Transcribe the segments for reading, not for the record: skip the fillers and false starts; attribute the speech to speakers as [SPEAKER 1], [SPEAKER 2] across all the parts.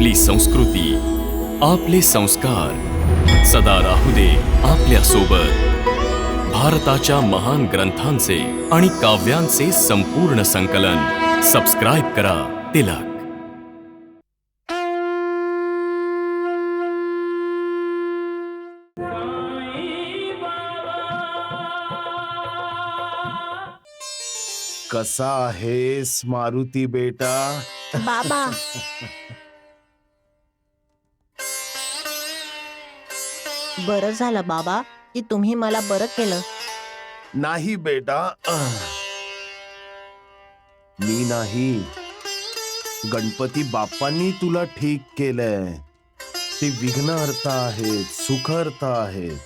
[SPEAKER 1] आपली संस्कृती, आपले संस्कार सदा राहू दे आपल्या सोबत. भारताच्या महान ग्रंथांचे आणि काव्यांचे संपूर्ण संकलन. सबस्क्राईब करा तिलक.
[SPEAKER 2] कसा आहेस मारुती बेटा?
[SPEAKER 3] बाबा बरं झालं बाबा की तुम्ही मला बरं केलं.
[SPEAKER 2] नाही बेटा, मी नाही, गणपती बाप्पांनी तुला ठीक केलंय. ते विघ्नहर्ता आहेत, सुखहर्ता आहेत.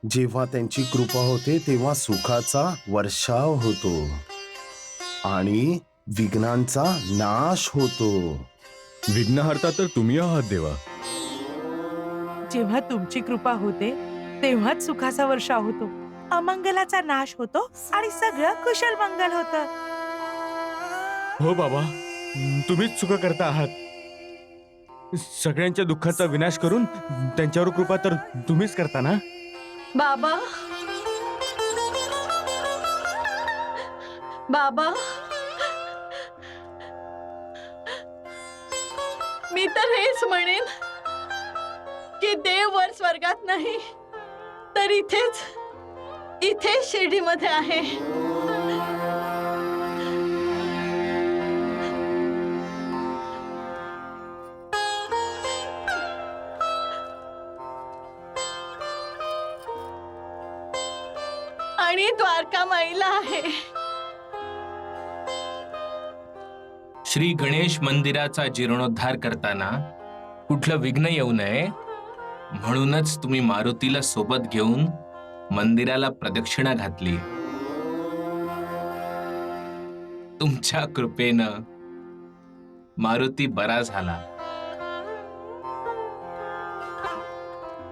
[SPEAKER 2] जेव्हा त्यांची कृपा होते तेव्हा सुखाचा वर्षाव होतो आणि विघ्नांचा नाश होतो.
[SPEAKER 4] विघ्नहर्ता तर तुम्ही आहात देवा.
[SPEAKER 5] जेव्हा तुमची कृपा होते तेव्हाच सुखाचा वर्षाव होतो, अमंगलाचा नाश होतो आणि सगळं कुशल मंगल होतं.
[SPEAKER 4] हो बाबा, तुम्हीच सुख करता आहात. सगळ्यांच्या दुःखाचा विनाश करून त्यांच्यावर कृपा तर तुम्हीच करता ना.
[SPEAKER 6] बाबा, बाबा, मी तर हेच म्हणेन की देव वर स्वर्गात नाही तर इथे शिर्डीमध्ये आहे. आणि द्वारका माईला आहे.
[SPEAKER 7] श्री गणेश मंदिराचा जीर्णोद्धार करताना कुठलं विघ्न येऊ नये म्हणूनच तुम्ही मारुतीला सोबत घेऊन मंदिराला प्रदक्षिणा घातली. तुमच्या कृपेनं मारुती बरा झाला.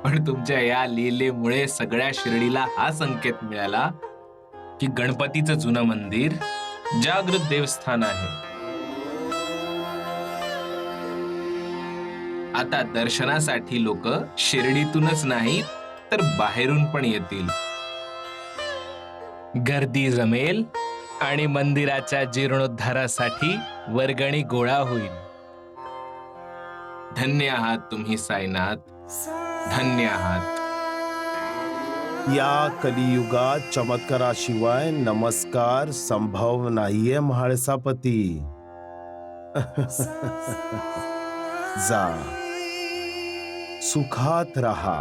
[SPEAKER 7] पण तुमच्या या लीलेमुळे सगळ्या शिर्डीला हा संकेत मिळाला की गणपतीचं जुनं मंदिर जागृत देवस्थान आहे. आता दर्शनासाठी लोक शिर्डीतूनच नाही तर बाहेरून पण येतील. गर्दी जमेल आणि मंदिराच्या जीर्णोद्धारासाठी वर्गणी गोळा होईल. धन्य आहात तुम्ही साईनाथ, धन्य आहात.
[SPEAKER 2] या कलियुगात चमत्काराशिवाय नमस्कार संभव नाहीये म्हाळसापती. जा, सुखात राहा,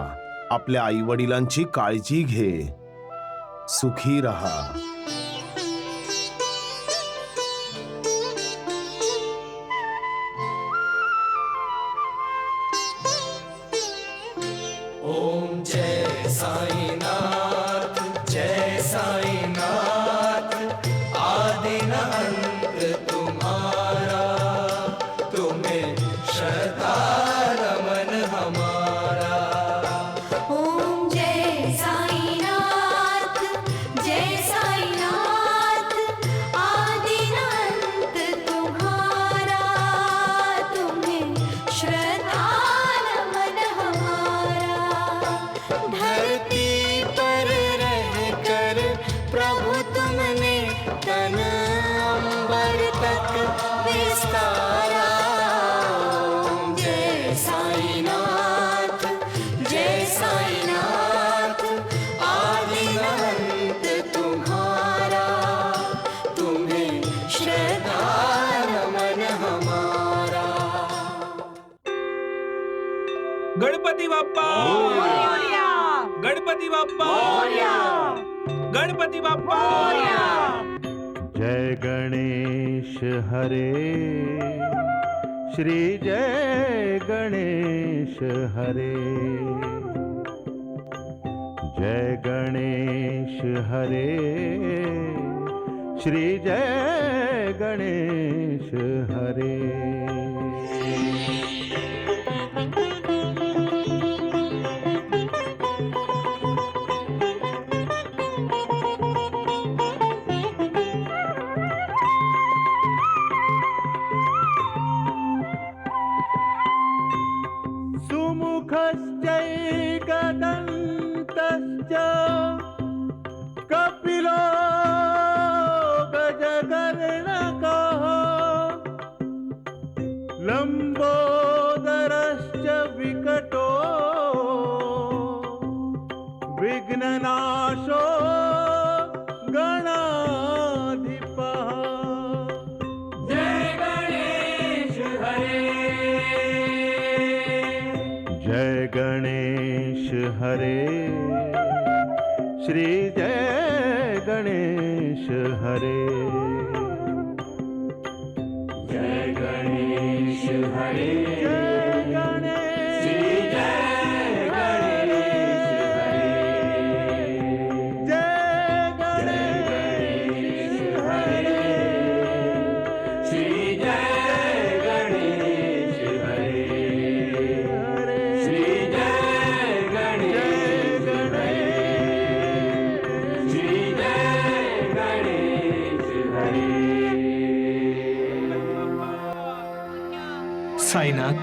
[SPEAKER 2] आपल्या आई वडिलांची काळजी घे, सुखी राहा.
[SPEAKER 8] ओम जय साईनाथ, जय साईनाथ, आदि न अंत तुम्हारा, तुम्हें श्रद्धा नमन हमारा.
[SPEAKER 9] ओम जय साईनाथ, जय साईनाथ, आदि न अंत तुम्हारा, तुम्हें श्रद्धा नमन हमारा.
[SPEAKER 8] धरती पर रहकर प्रभु तुमने तन अंबर तक विस्तारा. ओम जय साईनाथ, जय साईनाथ, आदि न अंत तुम्हारा, तुम्हें श्रद्धा नमन हमारा.
[SPEAKER 7] गणपती बाप्पा, गणपती बाप्पा, गणपती बाप्पा.
[SPEAKER 10] जय गणेश हरे, श्री जय गणेश हरे. जय गणेश हरे, श्री जय गणेश हरे. हरे श्री जय गणेश हरे जय गणेश हरे जय गणेश श्री जय गणेश हरे जय गणेश हरे श्री जय गणेश हरे श्री जय गणेश हरे श्री जय गणेश हरे
[SPEAKER 7] साईनाथ,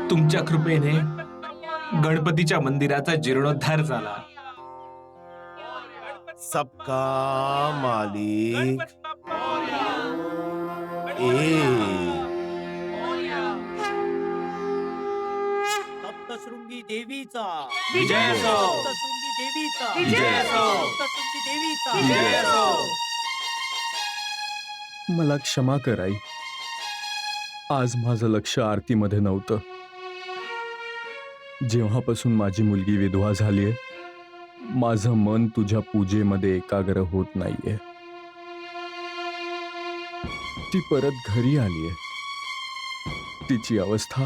[SPEAKER 7] तुमच्या कृपेने गणपतीच्या मंदिराचा जीर्णोद्धार झाला.
[SPEAKER 2] सबका मालिक एक.
[SPEAKER 11] सप्तशृंगी देवीचा
[SPEAKER 7] विजय असो.
[SPEAKER 11] सप्तशृंगी देवीचा
[SPEAKER 7] विजय असो.
[SPEAKER 11] सप्तशृंगी देवीचा
[SPEAKER 7] विजय असो.
[SPEAKER 4] मला क्षमा कर आई. आज माझं लक्ष आरतीमध्ये नव्हतं. जेव्हापासून माझी मुलगी विधवा झालीये, माझं मन तुझ्या पूजेमध्ये एकाग्र होत नाहीये. ती परत घरी आलीये. तिची अवस्था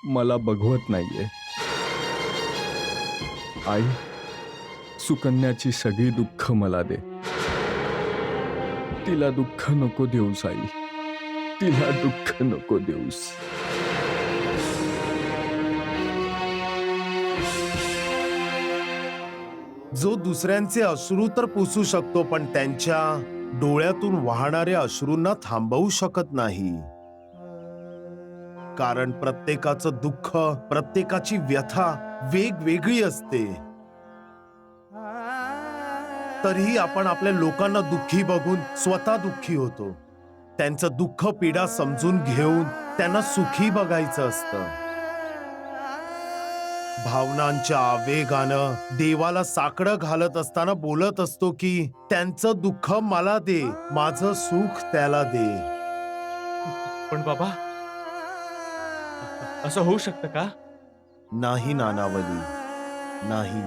[SPEAKER 4] मला बघवत नाहीये. आई, सुकन्याची सगळी दुःख मला दे. तिला दुःख नको देऊस आई. तिला दुःख नको देऊस.
[SPEAKER 2] जो दुसऱ्यांचे अश्रू तर पुसू शकतो, पण त्यांच्या डोळ्यातून वाहणाऱ्या अश्रूंना थांबवू शकत नाही. कारण प्रत्येकाचं दुःख, प्रत्येकाची व्यथा वेगवेगळी असते. तरीही आपण आपल्या लोकांना दुःखी बघून स्वतः दुःखी होतो. त्यांचं दुःख पीडा समजून घेऊन त्यांना सुखी बघायचं असतं. भावनांच्या आवेगानं देवाला साकडं घालत असताना बोलत असतो की त्यांचं दुःख मला दे, माझं सुख त्याला दे.
[SPEAKER 4] पण बाबा, असं होऊ शकतं का?
[SPEAKER 2] नाही नानावली, नाही.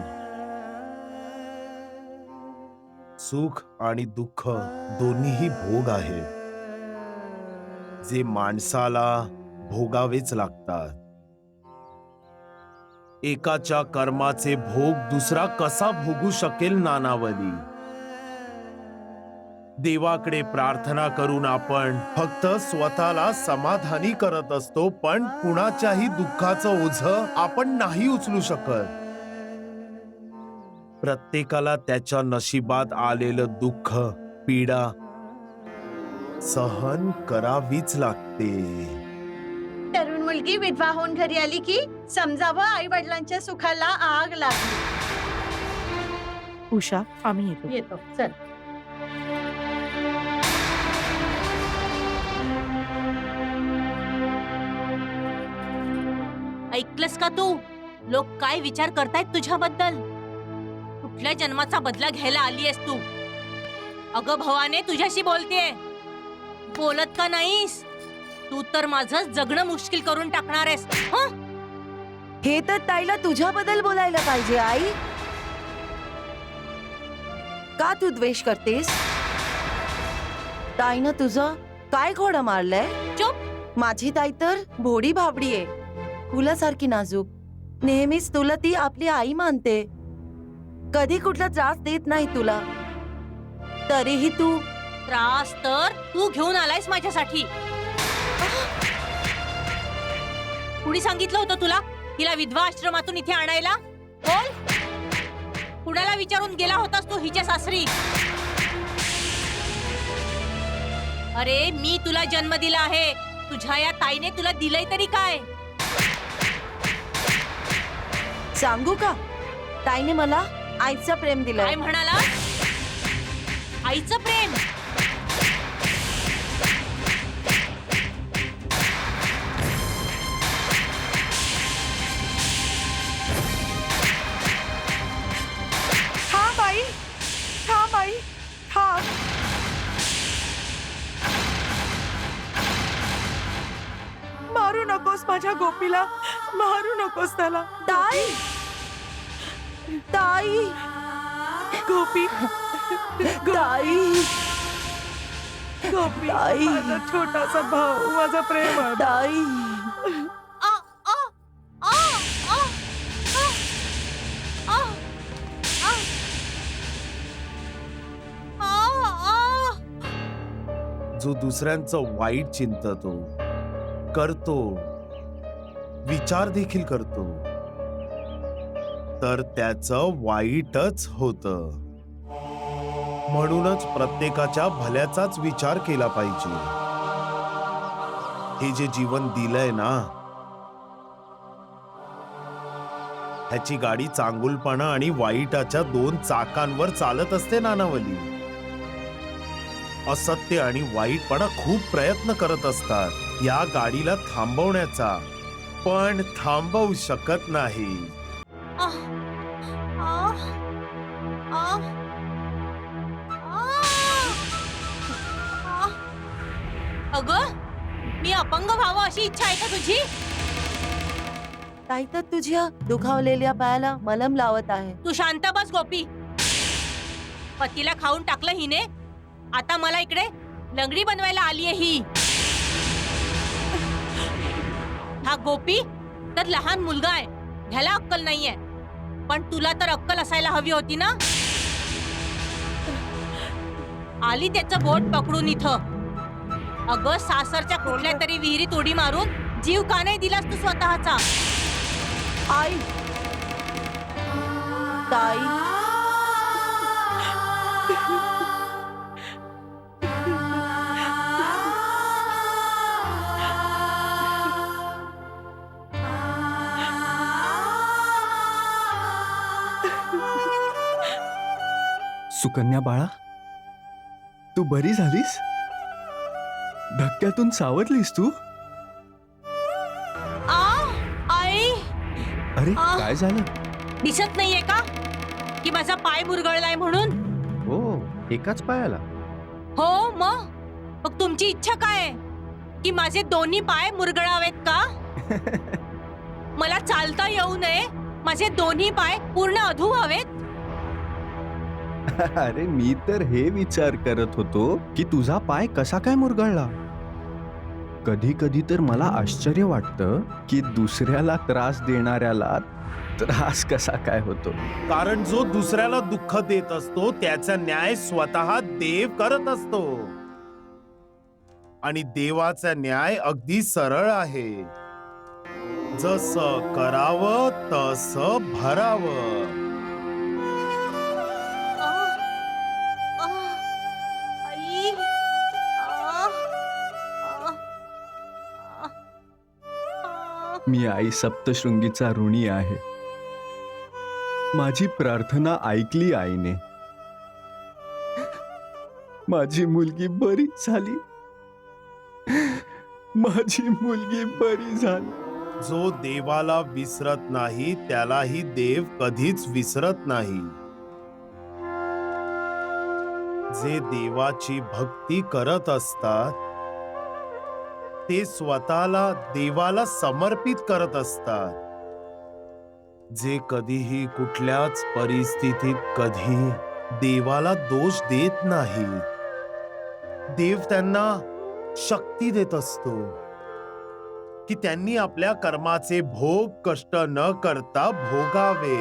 [SPEAKER 2] सुख आणि दुःख दोन्हीही भोग आहे, जे माणसाला भोगावेच लागतात. एकाच्या कर्माचे भोग दुसरा कसा भोगू शकेल नानावली? देवाकडे प्रार्थना करून आपण फक्त स्वतःला समाधानी करत असतो, पण कुणाच्याही दुःखाचं ओझं आपण नाही उचलू शकत. प्रत्येकाला त्याच्या नशिबात आलेलं दुःख, पीडा सहन करावीच लागते.
[SPEAKER 6] तरुण मुलगी विधवा होऊन घरी आली की समजावं आई वडिलांच्या सुखाला आग लागली.
[SPEAKER 5] उषा, आम्ही येतो.
[SPEAKER 6] येतो, चल.
[SPEAKER 12] ऐकलंस का तू? लोक काय विचार करतायत तुझ्याबद्दल? कुठल्या जन्माचा बदला घ्यायला आलीयस तू? अगं भवाने, तुझ्याशी बोलतेय. बोलत का नाहीस? तू तर माझं जगणं मुश्किल करून टाकणार आहेस.
[SPEAKER 3] हे तर ताईला तुझ्याबद्दल बोलायला पाहिजे आई. का तू द्वेष करतेस? ताईनं तुझं काय घोडं मारलंय?
[SPEAKER 12] चुप.
[SPEAKER 3] माझी ताई तर भोडी भाबडी आहे, फुलासारखी नाजूक. नेहमीच तुला ती आपली आई मानते. कधी कुठला त्रास देत नाही तुला. तरीही तू
[SPEAKER 12] त्रास तर तू घेऊन आलायस माझ्यासाठी. कुणी सांगितलं होतं तुला तिला विधवा आश्रमातून इथे आणायला? बोल. कुणाला विचारून गेला होतास तू हिच्या सासरी? अरे, मी तुला जन्म दिला आहे. तुझ्या या ताईने तुला दिलंय तरी काय?
[SPEAKER 3] सांगू का? ताईने मला आईचं प्रेम दिलं.
[SPEAKER 12] काय म्हणाला? आईचं प्रेम?
[SPEAKER 5] थांब आई, थांब आई, थांब. मारू नको नकोस माझ्या गोपीला, मारू नकोस त्याला.
[SPEAKER 3] ताई ताई
[SPEAKER 5] गोपी,
[SPEAKER 3] ताई
[SPEAKER 5] गोपी,
[SPEAKER 3] ताई.
[SPEAKER 5] माझा छोटासा भाऊ, माझा प्रेम.
[SPEAKER 3] ताई
[SPEAKER 12] आ, आ, आ, आ, आ, आ, आ, आ.
[SPEAKER 2] जो दुसऱ्यांचं वाईट चिंततो, करतो, विचार देखील करतो, तर त्याचं वाईटच होतं. म्हणूनच प्रत्येकाच्या भल्याचाच विचार केला पाहिजे. हे जे जीवन दिलंय ना, ह्याची गाडी चांगुलपणा आणि वाईटाच्या 2 चाकांवर चालत असते नानावली. असत्य आणि वाईटपणा खूप प्रयत्न करत असतात या गाडीला थांबवण्याचा, पण थांबवू शकत नाही.
[SPEAKER 12] आ, आ, आ, आ. अगं, मी अपंग व्हावं अशी इच्छा आहे का तुझी?
[SPEAKER 3] ताई तर तुझ्या दुखावलेल्या पायाला मलम लावत आहे.
[SPEAKER 12] तू शांत बस गोपी. पतीला खाऊन टाकलं हिने, आता मला इकडे लंगडी बनवायला आलीये ही. हा गोपी तर लहान मुलगा आहे, ह्याला अक्कल नाहीये, पण तुला तर अक्कल असायला हवी होती ना. आली त्याचं बोट पकडून इथं. अगं, सासरच्या कुठल्या तरी विहिरीत उडी मारून जीव का नाही दिलास तू स्वतःचा?
[SPEAKER 3] आई ताई
[SPEAKER 4] सुकन्या बाळा, तू बरी झालीस? धक्क्यातून सावरलीस तू?
[SPEAKER 12] आई,
[SPEAKER 4] अरे
[SPEAKER 12] आ.
[SPEAKER 4] काय झालं?
[SPEAKER 12] दिसत नाहीये का की माझा पाय मुरगळलाय म्हणून?
[SPEAKER 4] हो, एकाच पायाला?
[SPEAKER 12] हो, मग तुमची इच्छा काय आहे की माझे दोन्ही पाय मुरगळावेत का? मला चालता येऊ नये, माझे दोन्ही पाय पूर्ण अधू व्हावेत?
[SPEAKER 4] अरे मी तर हे विचार करत होतो की तुझा पाय कसा काय मुरगळला. कधी कधी तर मला आश्चर्य वाटतं की दुसऱ्याला त्रास देणाऱ्याला त्रास कसा काय होतो.
[SPEAKER 2] कारण जो दुसऱ्याला दुःख देत असतो त्याचा न्याय स्वतः देव करत असतो. आणि देवाचा न्याय अगदी सरळ आहे. जसं करावं तसं भरावं.
[SPEAKER 12] आई,
[SPEAKER 4] मी आई सप्तशृंगीचा ऋणी आहे. माझी प्रार्थना ऐकली आईने. माझी मुलगी बरी झाली. माझी मुलगी बरी झाली.
[SPEAKER 2] जो देवाला विसरत नाही त्यालाही देव कधीच विसरत नाही. जे देवाची भक्ती करत असतात ते स्वतःला देवाला समर्पित करत असतात. जे कधीही कुठल्याच परिस्थितीत कधी देवाला दोष देत नाही. देव त्यांना शक्ती देत असतो की त्यांनी आपल्या कर्माचे भोग कष्ट न करता भोगावे.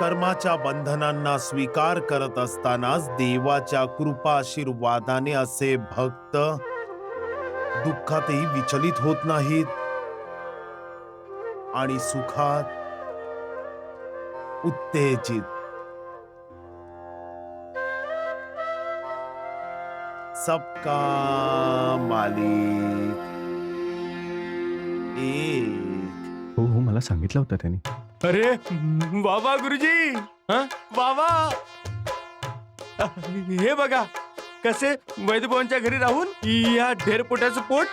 [SPEAKER 2] कर्माच्या बंधनांना स्वीकार करत असतानाच देवाच्या कृपाशीर्वादाने असे भक्त दुःखातही विचलित होत नाहीत आणि सुखात उत्तेजित. सबका मालिक एक.
[SPEAKER 4] हो, मला सांगितलं होतं त्यांनी.
[SPEAKER 13] अरे बाबा गुरुजी, बाबा हे बघा कसे वैद्यभावांच्या घरी राहून या ढेरपोटाचं पोट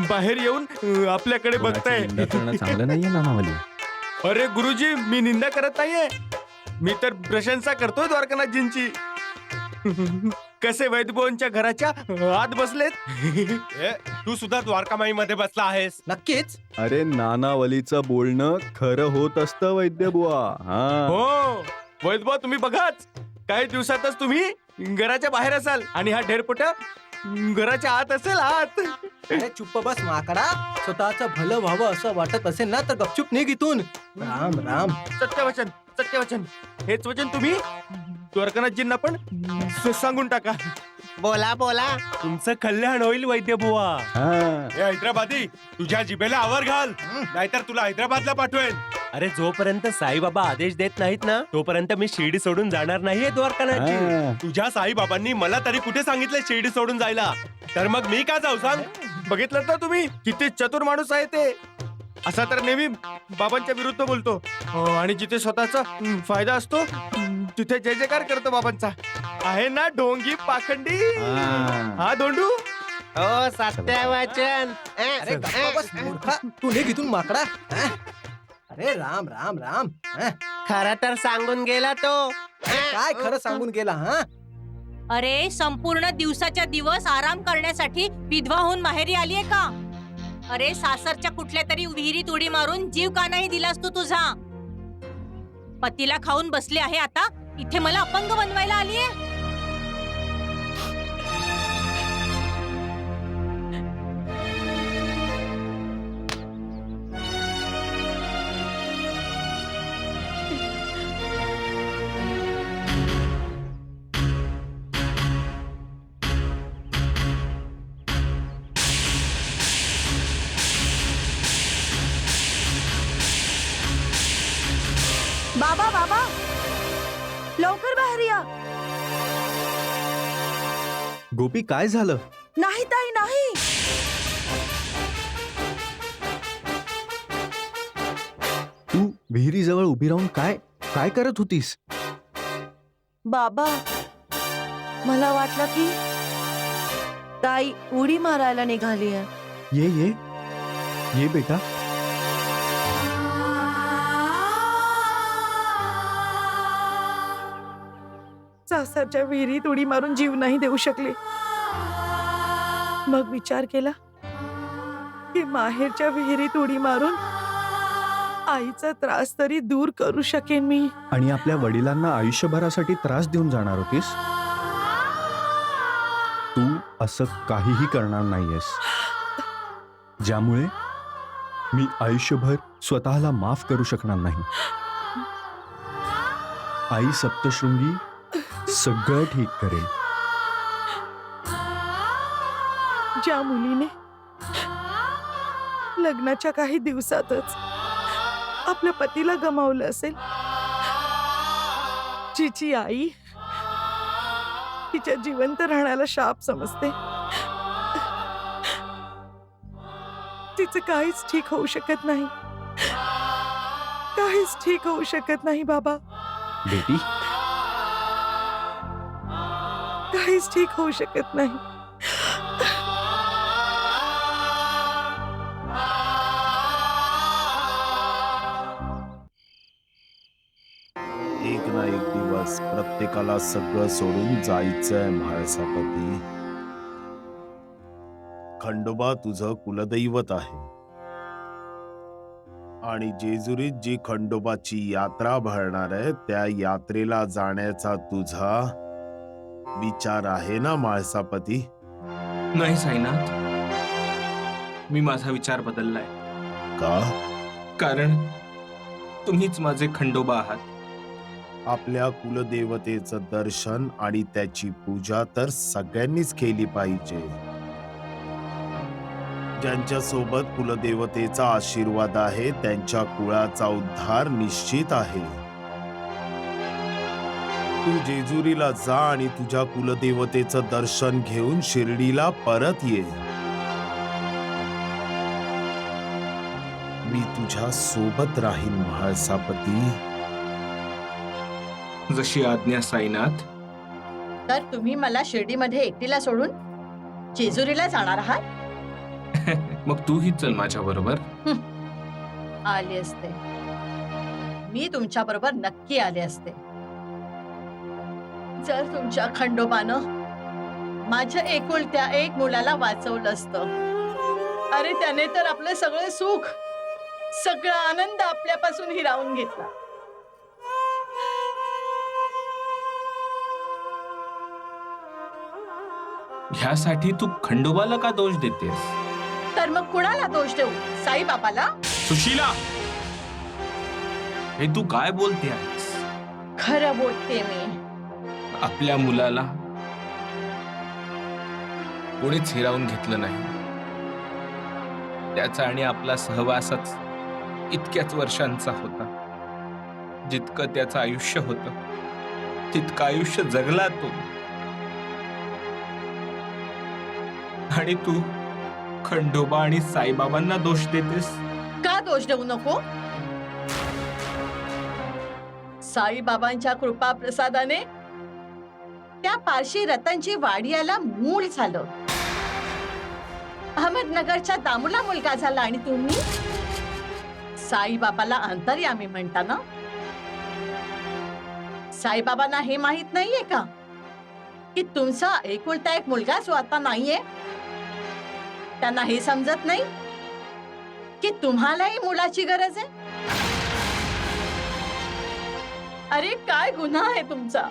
[SPEAKER 13] बाहेर येऊन आपल्याकडे बघताय.
[SPEAKER 4] निंदा करणं चांगलं नाहीये नानावली.
[SPEAKER 13] अरे गुरुजी, मी निंदा करत नाहीये, मी तर प्रशंसा करतोय द्वारकानाथजींची. कसे वैद्यभावांच्या घराच्या आत बसलेत. तू सुद्धा द्वारकामाईमध्ये बसला आहेस.
[SPEAKER 14] नक्कीच.
[SPEAKER 4] अरे नानावलीचं बोलणं खरं होत असतं वैद्यबुवा. हा
[SPEAKER 13] हो वैद्यबुवा, तुम्ही बघाच, काही दिवसातच तुम्ही घराच्या बाहेर असाल आणि हा ढेरपोटा घराच्या आत असेल, आत.
[SPEAKER 14] अरे चुप्प बस माकडा. स्वतःचं भलं व्हावं असं वाटत असेल ना तर गपचूप निघ इथून. राम राम.
[SPEAKER 13] सत्यवचन, सत्यवचन. हेच वचन तुम्ही द्वारकानाथजींना पण सांगून टाका.
[SPEAKER 14] बोला बोला.
[SPEAKER 13] तुमचं कल्याण होईल वैद्यबुवा.
[SPEAKER 4] हा.
[SPEAKER 13] ए हैदराबादी, तुझ्या जिभेला आवर घाल, नाहीतर तुला हैदराबादला पाठवेन.
[SPEAKER 15] अरे जोपर्यंत साईबाबा आदेश देत नाहीत ना तोपर्यंत मी शिर्डी सोडून जाणार नाहीये
[SPEAKER 4] हा.
[SPEAKER 15] द्वारकानाथजी.
[SPEAKER 13] तुझ्या साईबाबांनी मला तरी कुठे सांगितलं शिर्डी सोडून जायला? तर मग मी का जाऊ सांग? बघितलं ना तुम्ही किती चतुर माणूस आहे ते. असा तर नेहमी बाबांच्या विरुद्ध बोलतो, आणि जिथे स्वतःचा फायदा असतो तिथे जय जयकार करतो बाबांचा. आहे ना ढोंगी पाखंडी. हा धोंडू.
[SPEAKER 15] हो सत्यवचन.
[SPEAKER 14] अरे गप्पा बस मूर्खा. तू निघ इथून माकडा. अरे राम राम राम.
[SPEAKER 15] खरं तर सांगून गेला तो.
[SPEAKER 14] काय खरं सांगून गेला? हा
[SPEAKER 12] अरे संपूर्ण दिवसाच्या दिवस आराम करण्यासाठी विधवा होऊन माहेरी आलीये का? अरे सासरच्या कुठल्या तरी विहिरीत उडी मारून जीव का नाही दिलास तू तुझा? पतीला खाऊन बसले आहे, आता इथे मला अपंग बनवायला आलीये?
[SPEAKER 3] बाबा बाबा, लवकर बाहेर या.
[SPEAKER 4] गोपी काय झालं?
[SPEAKER 3] नाही ताई नाही.
[SPEAKER 4] तू विहिरीजवळ उभी राहून काय काय करत होतीस?
[SPEAKER 3] बाबा, मला वाटलं की ताई उडी मारायला निघाली आहे.
[SPEAKER 4] ये ये ये बेटा.
[SPEAKER 5] सासरच्या विहिरीत उडी मारून जीव नाही देऊ शकले. मग विचार केला की माहेरच्या विहिरीत उडी मारून आईचा त्रास तरी दूर करू शकेन मी.
[SPEAKER 4] आणि आपल्या वडिलांना आयुष्यभरासाठी त्रास देऊन जाणार होतीस? तू असं काहीही करणार नाहीयेस ज्यामुळे मी आयुष्यभर स्वतःला माफ करू शकणार नाही. आई सप्तशृंगी सगळं ठीक करेल.
[SPEAKER 5] ज्या मुलीने लग्नाच्या काही दिवसातच आपल्या पतीला गमावलं असेल, जिची आई तिच्या जिवंत राहण्याला शाप समजते, तिचं काहीच ठीक होऊ शकत नाही. काहीच ठीक होऊ शकत नाही बाबा.
[SPEAKER 4] बेटी,
[SPEAKER 5] काहीच ठीक होऊ शकत नाही.
[SPEAKER 2] एक ना एक दिवस प्रत्येकाला सगळं सोडून जायचंय म्हाळसापती. खंडोबा तुझं कुलदैवत आहे आणि जेजुरीत जी खंडोबाची यात्रा भरणार आहे त्या यात्रेला जाण्याचा तुझा विचार आहे ना म्हाळसापती?
[SPEAKER 7] नाही साईनाथ, मी माझा विचार बदललाय.
[SPEAKER 2] का?
[SPEAKER 7] कारण तुम्हीच माझे खंडोबा आहात.
[SPEAKER 2] आपल्या कुलदेवतेचं दर्शन आणि त्याची पूजा तर सगळ्यांनीच केली पाहिजे. ज्यांच्या सोबत कुलदेवतेचा आशीर्वाद आहे त्यांच्या कुळाचा उद्धार निश्चित आहे. तू जेजुरीला जा आणि तुझ्या कुलदेवतेचं दर्शन घेऊन शिर्डीला परत ये. मी तुझ्या सोबत राहीन म्हाळसापती.
[SPEAKER 7] जशी आज्ञा साईनाथ.
[SPEAKER 6] तर तुम्ही मला शिर्डीमध्ये एकटीला सोडून जेजुरीला जाणार आहात?
[SPEAKER 7] मग तूही चल माझ्या बरोबर.
[SPEAKER 6] आले असते, मी तुमच्या बरोबर नक्की आले असते. जर तुमच्या खंडोबानं माझ्या एकुलत्या एक मुलाला वाचवलं असतं अरे त्याने तर आपलं सगळं सुख, सगळा आनंद आपल्यापासून हिरावून घेतला.
[SPEAKER 7] ह्यासाठी तू खंडोबाला का दोष देतेस?
[SPEAKER 6] तर मग कुणाला दोष देऊ? साईबाबाला?
[SPEAKER 7] सुशीला, हे तू काय बोलते आहेस?
[SPEAKER 6] खरं बोलते मी.
[SPEAKER 7] आपल्या मुलाला कोणीच हिरावून घेतलं नाही. त्याचा आणि आपला सहवासच इतक्याच वर्षांचा होता. जितकं त्याचं आयुष्य होतं तितकं आयुष्य जगला तो. आणि तू खंडोबा आणि साईबाबांना दोष देतेस.
[SPEAKER 6] का दोष देऊ नको? साईबाबांच्या कृपा प्रसादाने त्या पारशी रतनची वाडियाला मूळ झालं. अहमदनगरच्या दामूला मुलगा झाला आणि तुम्ही साईबाबाला अंतर्यामी म्हणता ना? साईबाबांना हे माहित नाहीये का की तुमचा एकुलता एक मुलगा जो आता नाहीये, त्यांना हे समजत नाही की तुम्हालाही मुलाची गरज आहे? अरे काय गुन्हा आहे तुमचा?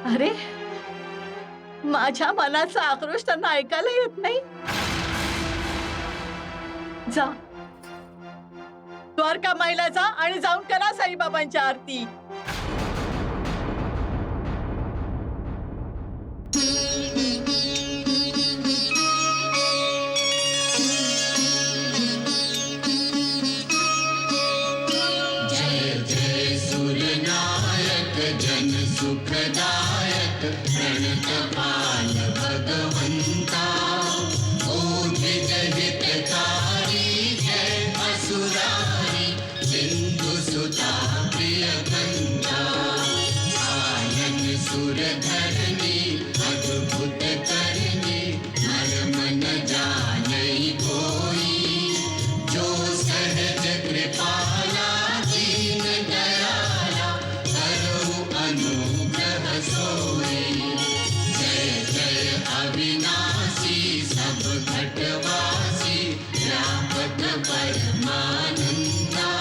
[SPEAKER 6] अरे माझ्या मनाचा आक्रोश त्यांना ऐकायला येत नाही. जा द्वारका माईला जा आणि जाऊन करा साईबाबांची आरती.
[SPEAKER 8] जन सुखदायक प्रणतपाल भगवंता, ओझित हितकारी जय असुरारी, सिंधु सुता प्रिय कंता, आनन सुरधरणी अद्भुत करणी, मर्म न जानई कोई, जो सहज कृपाला दीन दयाला अनुग्रह सोई. जय जय अविनाशी सब घटवासी, व्यापक परमानंदा,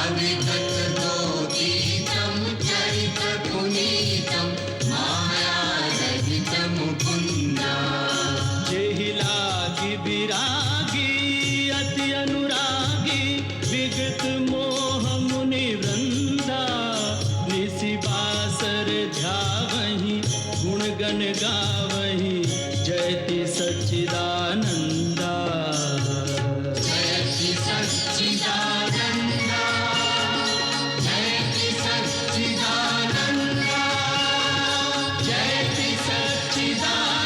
[SPEAKER 8] अविगत दोतीतम चरित पुनीतम, माया रहित मुकुंदा.
[SPEAKER 10] जेहि लागी विरागी अति अनुरागी, विगत मोह मुनि वृंदा, बासर ध्यावहि गुणगण गावहि, जयति सच्चिदानंदा.
[SPEAKER 8] जयति सच्चिदानंदा, जयति सच्चिदानंदा,
[SPEAKER 10] जयति सच्चिदानंदा.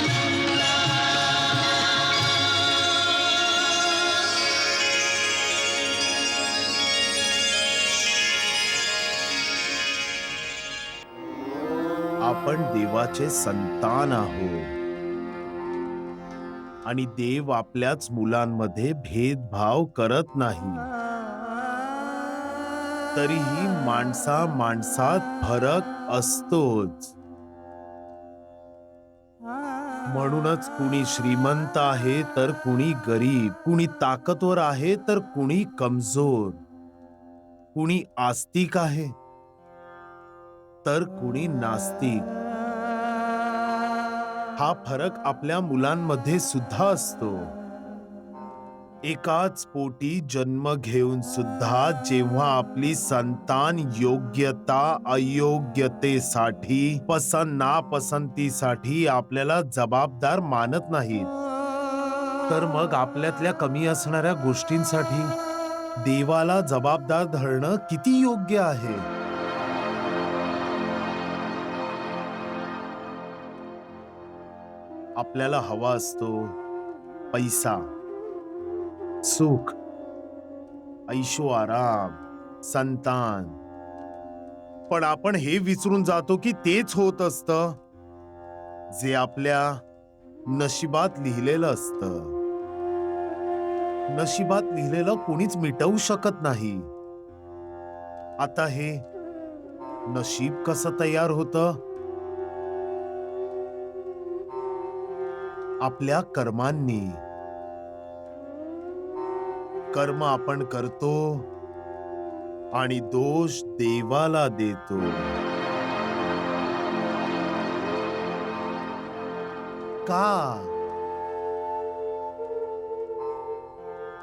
[SPEAKER 2] आपण देवाचे संतान आहोत आणि देव आपल्याच मुलांमध्ये भेदभाव करत नाही. तरीही माणसा माणसात फरक असतोच. म्हणूनच कुणी श्रीमंत आहे तर कुणी गरीब, कुणी ताकदवर आहे तर कुणी कमजोर, कुणी आस्तिक आहे तर कुणी नास्तिक. हा फरक आपल्या मुलांमध्ये सुद्धा असतो. एकाच पोटी जन्म घेऊन सुद्धा जेव्हा आपली संतान योग्यता अयोग्यतेसाठी, पसंत नापसंतीसाठी आपल्याला जबाबदार मानत नाहीत, तर मग आपल्यातल्या कमी असणाऱ्या गोष्टींसाठी देवाला जबाबदार धरणं किती योग्य आहे? आपल्याला हवा असतो पैसा, सुख, ऐशो आराम, संतान. पण आपण हे विसरून जातो की तेच होत असतं जे आपल्या नशिबात लिहिलेलं असतं. नशिबात लिहिलेलं कोणीच मिटवू शकत नाही. आता हे नशीब कसं तयार होतं? आपल्या कर्मांनी. कर्म आपण करतो आणि दोष देवाला देतो. का?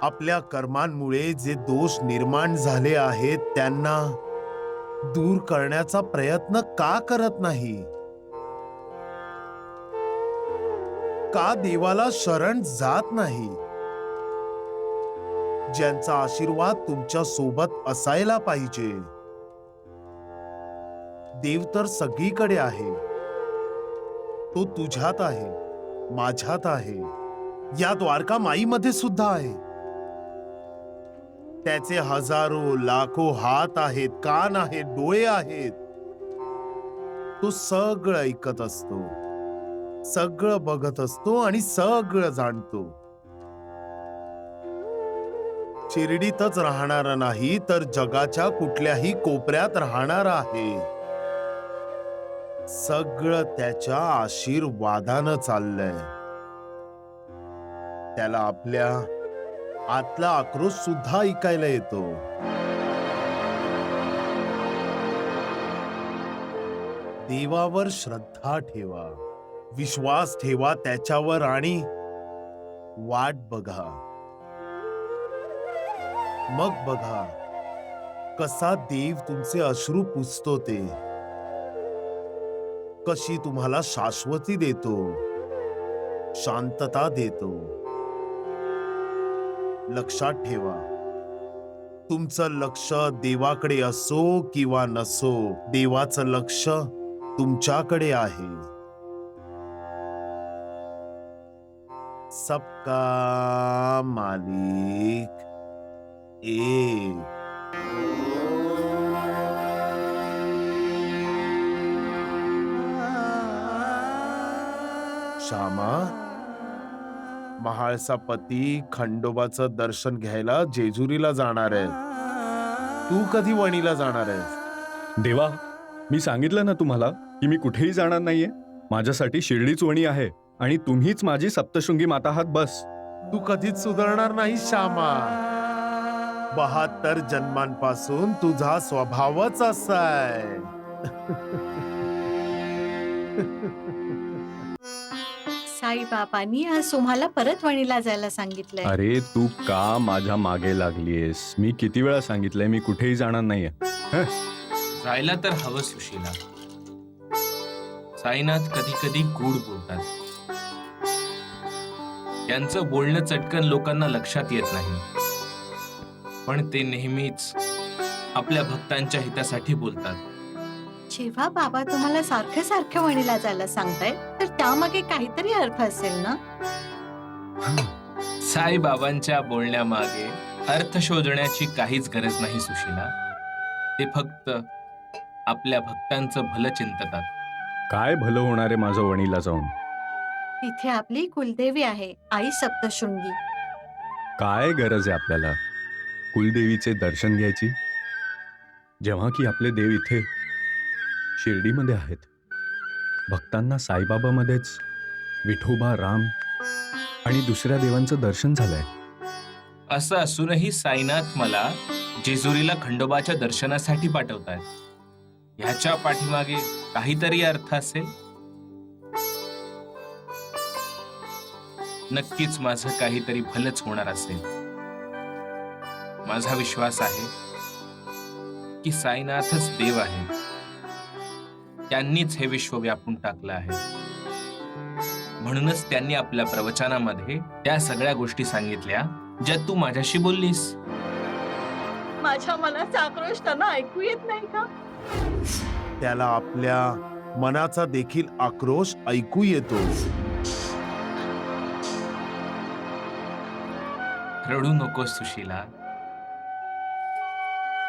[SPEAKER 2] आपल्या कर्मांमुळे जे दोष निर्माण झाले आहेत त्यांना दूर करण्याचा प्रयत्न का करत नाही? का देवाला शरण जात नाही? ज्यांचा आशीर्वाद तुमच्या सोबत असायला पाहिजे. देव तर सगळीकडे आहे. तो तुझ्यात आहे, माझ्यात आहे, या द्वारका माईमध्ये सुद्धा आहे. त्याचे हजारो लाखो हात आहेत, कान आहेत, डोळे आहेत. तो सगळं ऐकत असतो, सगळं बघत असतो आणि सगळं जाणतो. शिर्डीतच राहणारा नाही तर जगाच्या कुठल्याही कोपऱ्यात राहणारा आहे. सगळं त्याच्या आशीर्वादानं चाललंय. त्याला आपल्या आतला आक्रोश सुद्धा ऐकायला येतो. देवावर श्रद्धा ठेवा, विश्वास ठेवा त्याच्यावर आणि वाट बघा. मग बघा कसा देव तुमचे अश्रू पुसतो, ते कशी तुम्हाला शाश्वती देतो, शांतता देतो. लक्षात ठेवा, तुमचं लक्ष देवाकडे असो किंवा नसो, देवाचं लक्ष तुमच्याकडे आहे. सबका मालिक एक. श्यामा, महाळसा पती खंडोबाचं दर्शन घ्यायला जेजुरीला जाणार आहे. तू कधी वणीला जाणार आहेस?
[SPEAKER 4] देवा, मी सांगितलं ना तुम्हाला की मी कुठेही जाणार नाहीये. माझ्यासाठी शिर्डीच वणी आहे आणि तुम्हीच माझी सप्तशृंगी माता आहात. बस.
[SPEAKER 2] तू कधीच सुधारणार नाही श्यामा. 72 जन्मांपासून तुझा स्वभावच असा आहे.
[SPEAKER 6] साईबाबांनी आज तुम्हाला परत वणीला जायला सांगितलंय.
[SPEAKER 4] अरे तू का माझ्या मागे लागलीयस? मी किती वेळा सांगितलंय मी कुठेही जाणार नाहीये.
[SPEAKER 7] जायला तर हवं सुशीला. साईनाथ कधी कधी गूढ बोलतात. त्यांचं बोलणं चटकन लोकांना लक्षात येत नाही, पण ते नेहमीच आपल्या भक्तांच्या हितासाठी बोलतात.
[SPEAKER 6] जेव्हा बाबा तुम्हाला सारखं सारखं वणीला जायला सांगतायत तर त्यामागे काहीतरी अर्थ असेल ना?
[SPEAKER 7] साईबाबांच्या बोलण्यामागे अर्थ शोधण्याची काहीच गरज नाही सुशीला. ते फक्त आपल्या भक्तांचं भलं चिंततात.
[SPEAKER 4] काय भलं होणार आहे माझं वणीला जाऊन?
[SPEAKER 6] तिथे आपली कुलदेवी आहे, आई सप्तशृंगी.
[SPEAKER 4] काय गरज आहे आपल्याला कुलदेवीचे दर्शन घ्यायची, जेव्हा की आपले देव इथे शिर्डीमध्ये आहेत. भक्तांना साईबाबामध्येच विठोबा, राम आणि दुसऱ्या देवांचं दर्शन झालंय.
[SPEAKER 7] असं असूनही साईनाथ मला जेजुरीला खंडोबाच्या दर्शनासाठी पाठवतायत. ह्याच्या पाठीमागे काहीतरी अर्थ असेल. नक्कीच माझं काहीतरी भलंच होणार असेल. माझा विश्वास आहे की साईनाथच देव आहे. त्यांनीच हे विश्व व्यापून टाकलं आहे. म्हणूनच त्यांनी आपल्या प्रवचनामध्ये त्या सगळ्या गोष्टी सांगितल्या ज्या तू माझ्याशी बोललीस.
[SPEAKER 6] माझ्या मनाचा आक्रोश त्यांना ऐकू येत नाही का?
[SPEAKER 2] त्याला आपल्या मनाचा देखील आक्रोश ऐकू येतो.
[SPEAKER 7] रडू नकोस सुशीला.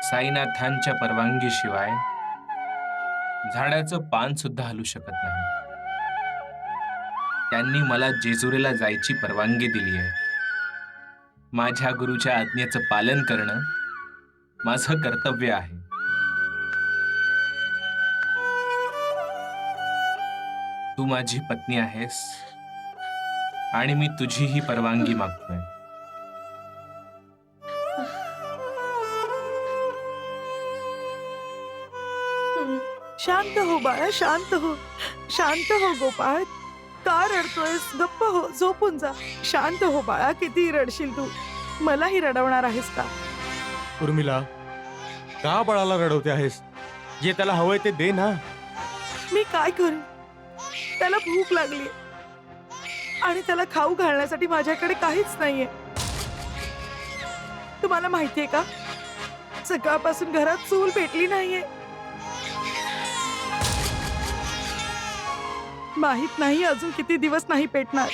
[SPEAKER 7] साईनाथांच्या परवानगीशिवाय झाडाचं पान सुद्धा हलू शकत नाही. त्यांनी मला जेजुरीला जायची परवानगी दिली आहे. माझ्या गुरुच्या आज्ञेचं पालन करणं माझं कर्तव्य आहे. तू माझी पत्नी आहेस आणि मी तुझीही परवानगी मागतोय.
[SPEAKER 5] शांत हो बाळा, शांत हो. शांत हो गोपाळ. का रडतोयस? गप्प हो, झोपून जा. शांत हो बाळा. किती रडशील तू? मलाही रडवणार आहेस का?
[SPEAKER 13] उर्मिला, का बाळाला रडवते आहेस? जे त्याला हवंय ते दे ना.
[SPEAKER 5] मी काय करू? त्याला भूक लागली आणि त्याला खाऊ घालण्यासाठी माझ्याकडे काहीच नाहीये. तुम्हाला माहितीये का, सकाळपासून घरात चूल पेटली नाहीये. माहित नाही अजून किती दिवस नाही पेटणार.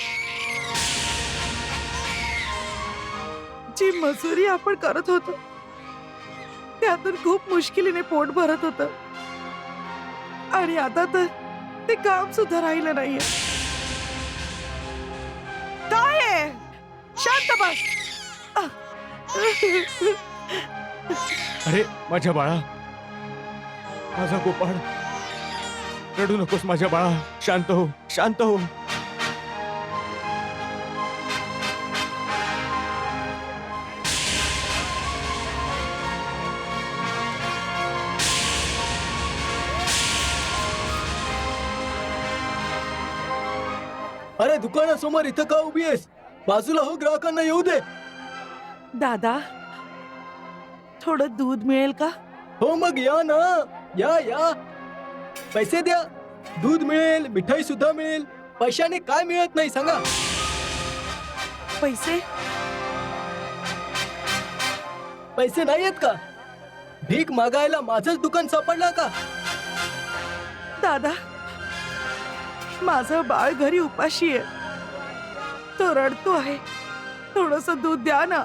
[SPEAKER 5] जी मजुरी आपण करत होतो त्यातून खूप मुश्किलीने पोट भरत होतं आणि आता तर ते काम सुद्धा राहिलं नाहीये. काय आहे? शांत बस.
[SPEAKER 13] अरे माझ्या बाळा, माझा गोपाळ, रडू नकोस माझ्या बाळा. शांत हो, शांत हो.
[SPEAKER 14] अरे दुकानासमोर इथं का उभी आहेस? बाजूला हो, ग्राहकांना येऊ दे.
[SPEAKER 5] दादा, थोडं दूध मिळेल का?
[SPEAKER 14] हो मग या ना, या या. पैसे द्या, दूध मिळेल, मिठाई सुद्धा मिळेल. पैशाने काय मिळत नाही सांगा?
[SPEAKER 5] पैसे?
[SPEAKER 14] पैसे नाही आहेत का? भीक मागायला माझंच दुकान सापडलं का?
[SPEAKER 5] दादा, माझं बाळ घरी उपाशी आहे. तो रडतो आहे. थोडस दूध द्या ना.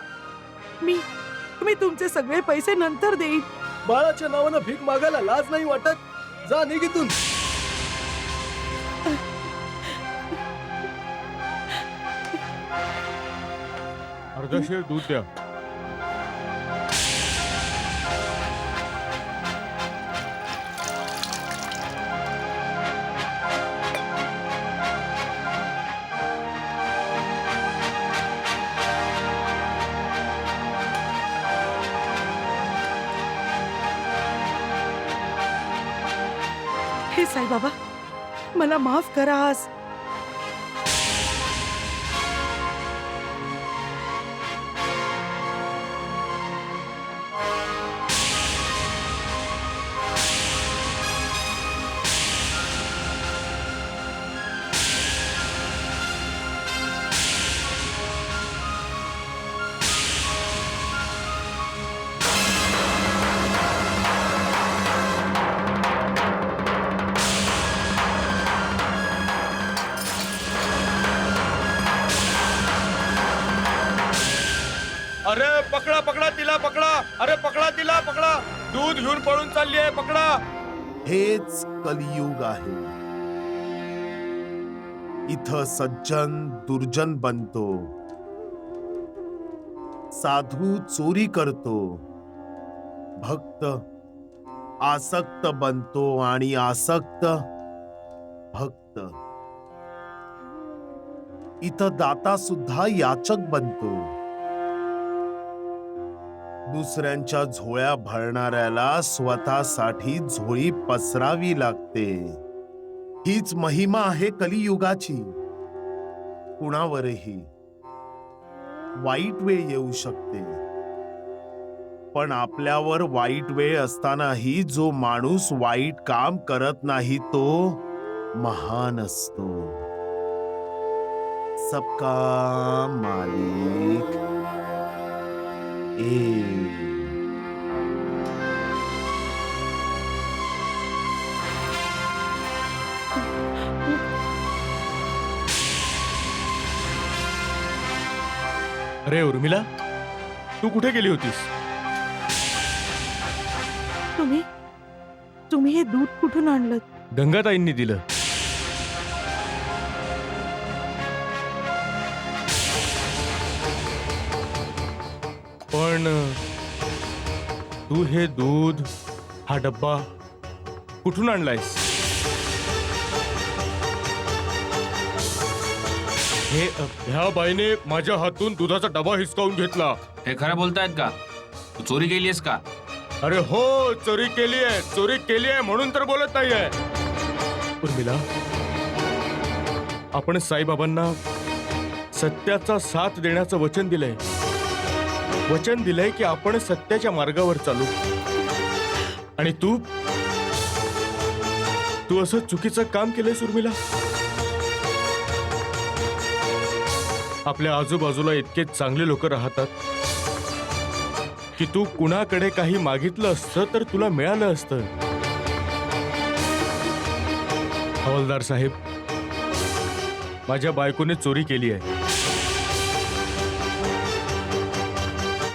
[SPEAKER 5] मी तुमचे सगळे पैसे नंतर देईन.
[SPEAKER 14] बाळाच्या नावानं भीक मागायला लाज नाही वाटत? जा निघितून.
[SPEAKER 13] अर्धा शेर दूध द्या.
[SPEAKER 5] हे साई बाबा, मला माफ करा आज.
[SPEAKER 13] अरे पकडा पकडा तिला, पकडा. अरे पकडा तिला, पकडा. दूध घेऊन पळून चालली आहे, पकडा.
[SPEAKER 2] हेच कलियुग आहे. इथं सज्जन दुर्जन बनतो, साधू चोरी करतो, भक्त आसक्त बनतो आणि आसक्त भक्त. इथं दाता सुद्धा याचक बनतो. दुसऱ्यांच्या झोळ्या भरणाऱ्याला स्वतःसाठी झोळी पसरावी लागते. हीच महिमा आहे कलियुगाची. कुणावरही वाईट वेळ येऊ शकते, पण आपल्यावर वाईट वेळ असतानाही जो माणूस वाईट काम करत नाही तो महान असतो. सबका मालिक
[SPEAKER 13] अरे उर्मिला, तू कुठे गेली होतीस?
[SPEAKER 5] तुम्ही हे दूध कुठून आणलं?
[SPEAKER 13] गंगाताईंनी दिलं. पण तू हे दूध, हा डब्बा कुठून आणलायस? ह्या बाईने माझ्या हातून दुधाचा डबा हिसकावून घेतला.
[SPEAKER 7] हे खरं बोलतायत का? तू चोरी केलीयस का?
[SPEAKER 13] अरे हो, चोरी केली आहे म्हणून तर बोलत नाहीये. उर्मिला, आपण साईबाबांना सत्याचा साथ देण्याचं वचन दिलंय की आपण सत्याच्या मार्गावर चालू. आणि तू असं चुकीचं काम केलंयस उर्मिला. आपल्या आजूबाजूला इतके चांगले लोक राहतात की तू कुणाकडे काही मागितलं असतं तर तुला मिळालं असतं. हवालदार साहेब, माझ्या बायकोने चोरी केली आहे.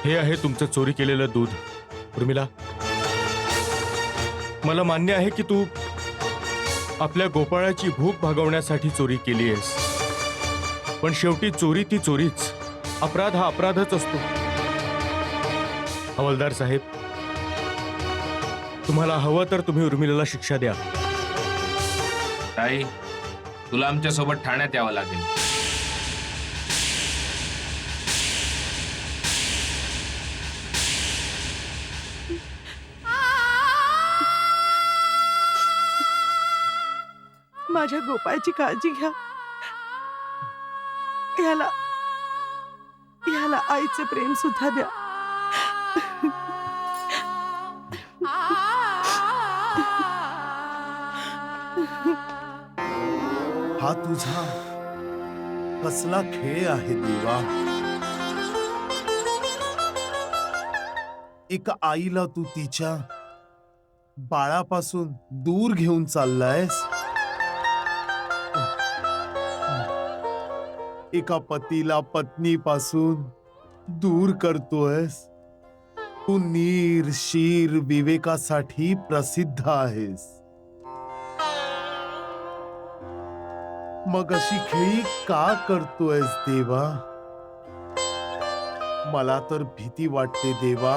[SPEAKER 13] हे आहे तुमचं चोरी केलेलं दूध. उर्मिला, मला मान्य आहे की तू आपल्या गोपाळाची भूक भागवण्यासाठी चोरी केली आहेस, पण शेवटी चोरी ती चोरीच, अपराध हा अपराधच असतो. हवालदार साहेब, तुम्हाला हवं तर तुम्ही उर्मिलाला शिक्षा द्या.
[SPEAKER 7] ताई, तुला आमच्या सोबत ठाण्यात यावं लागेल.
[SPEAKER 5] माझ्या गोपाळची काळजी घ्या. याला आईचे प्रेम सुद्धा द्या.
[SPEAKER 2] हा तुझा कसला खेळ आहे देवा. एका आईला तू तिच्या बाळापासून दूर घेऊन चाललायस. एका पतीला पत्नीपासून दूर करतोयस. तू नीर शीर विवेकासाठी प्रसिद्ध आहेस. मग अशी खेळी का करतोयस देवा. मला तर भीती वाटते देवा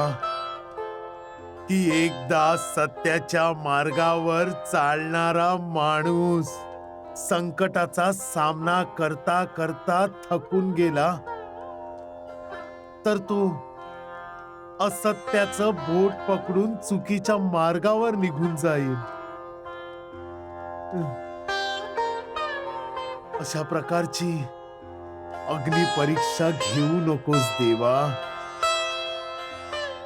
[SPEAKER 2] की एकदा सत्याच्या मार्गावर चालणारा माणूस संकटाचा सामना करता करता थकून गेला तर तो असत्याचं बोट पकडून चुकीच्या मार्गावर निघून जाईल. अशा प्रकारची अग्निपरीक्षा घेऊ नकोस देवा.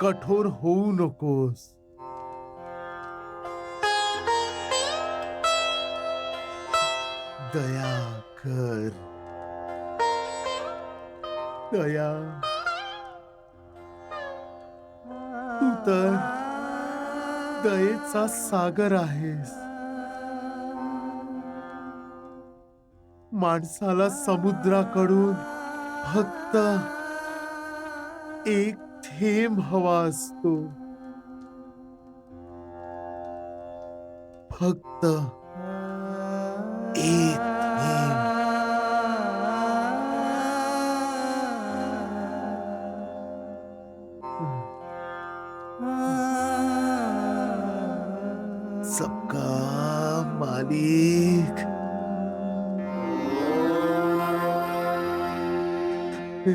[SPEAKER 2] कठोर होऊ नकोस. दया कर. दया. तू तर दयेचा सागर आहेस. माणसाला समुद्राकडून फक्त एक थेंब हवा असतो. फक्त एक थेंब. सबका मालिक हे